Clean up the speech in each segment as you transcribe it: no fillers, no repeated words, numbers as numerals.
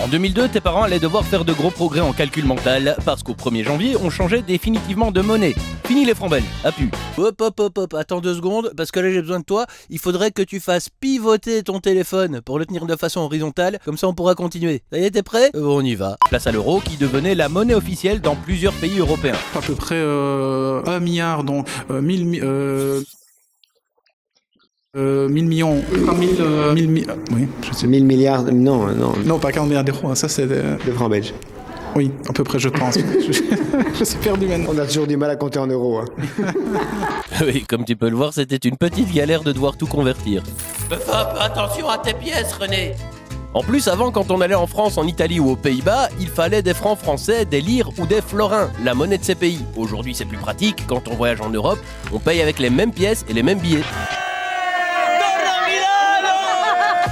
En 2002, tes parents allaient devoir faire de gros progrès en calcul mental parce qu'au 1er janvier, on changeait définitivement de monnaie. Fini les francs belges, à pu. Hop, attends 2 secondes, parce que là j'ai besoin de toi. Il faudrait que tu fasses pivoter ton téléphone pour le tenir de façon horizontale, comme ça on pourra continuer. Ça y est, t'es prêt ? On y va. Place à l'euro qui devenait la monnaie officielle dans plusieurs pays européens. À peu près 1 milliard, donc 1000 millions, 1000 oui, je sais. 1000 milliards, non. Non, pas 40 milliards d'euros, ça c'est... De francs belges. Oui, à peu près, je pense. Je suis perdu maintenant. On a toujours du mal à compter en euros. Hein. Oui, comme tu peux le voir, c'était une petite galère de devoir tout convertir. Hop, attention à tes pièces, René. En plus, avant, quand on allait en France, en Italie ou aux Pays-Bas, il fallait des francs français, des lires ou des florins, la monnaie de ces pays. Aujourd'hui, c'est plus pratique. Quand on voyage en Europe, on paye avec les mêmes pièces et les mêmes billets.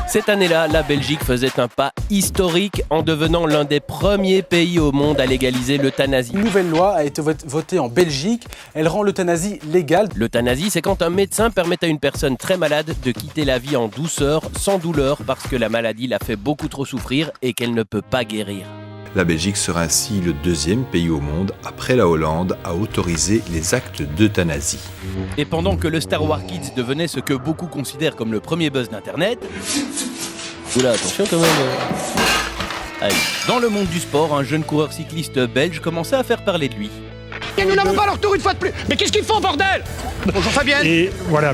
Cette année-là, la Belgique faisait un pas historique en devenant l'un des premiers pays au monde à légaliser l'euthanasie. Une nouvelle loi a été votée en Belgique. Elle rend l'euthanasie légale. L'euthanasie, c'est quand un médecin permet à une personne très malade de quitter la vie en douceur, sans douleur, parce que la maladie la fait beaucoup trop souffrir et qu'elle ne peut pas guérir. La Belgique sera ainsi le 2e pays au monde, après la Hollande, à autoriser les actes d'euthanasie. Et pendant que le Star Wars Kids devenait ce que beaucoup considèrent comme le premier buzz d'Internet... Oula, attention quand même... Allez. Dans le monde du sport, un jeune coureur cycliste belge commençait à faire parler de lui. Et nous n'avons pas leur tour une fois de plus. Mais qu'est-ce qu'ils font, bordel ? Bonjour Fabienne. Et voilà,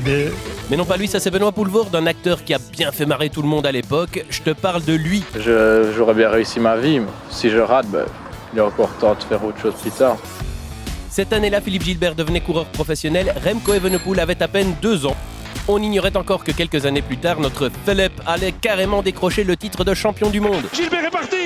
Mais non pas lui, ça c'est Benoît Poulvord, un acteur qui a bien fait marrer tout le monde à l'époque. Je te parle de lui. J'aurais bien réussi ma vie, mais si je rate, il y a encore temps de faire autre chose plus tard. Cette année-là, Philippe Gilbert devenait coureur professionnel. Remco Evenepoel avait à peine 2 ans. On ignorait encore que quelques années plus tard, notre Philippe allait carrément décrocher le titre de champion du monde. Gilbert est parti.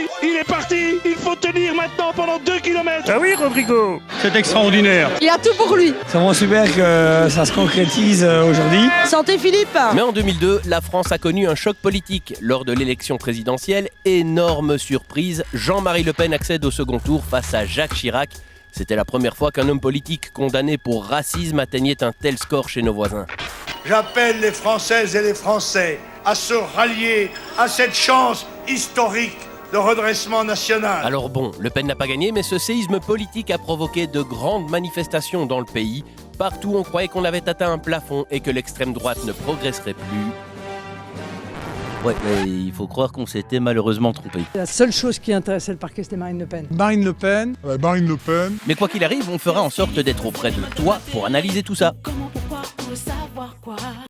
Il faut tenir maintenant pendant 2 km. Ah oui, Rodrigo. C'est extraordinaire. Il a tout pour lui. C'est vraiment super que ça se concrétise aujourd'hui. Santé Philippe. Mais en 2002, la France a connu un choc politique. Lors de l'élection présidentielle, énorme surprise, Jean-Marie Le Pen accède au second tour face à Jacques Chirac. C'était la première fois qu'un homme politique condamné pour racisme atteignait un tel score chez nos voisins. J'appelle les Françaises et les Français à se rallier à cette chance historique de redressement national. Alors bon, Le Pen n'a pas gagné, mais ce séisme politique a provoqué de grandes manifestations dans le pays. Partout, on croyait qu'on avait atteint un plafond et que l'extrême droite ne progresserait plus. Ouais, mais il faut croire qu'on s'était malheureusement trompé. La seule chose qui intéressait le parquet, c'était Marine Le Pen. Marine Le Pen. Mais quoi qu'il arrive, on fera en sorte d'être auprès de toi pour analyser tout ça.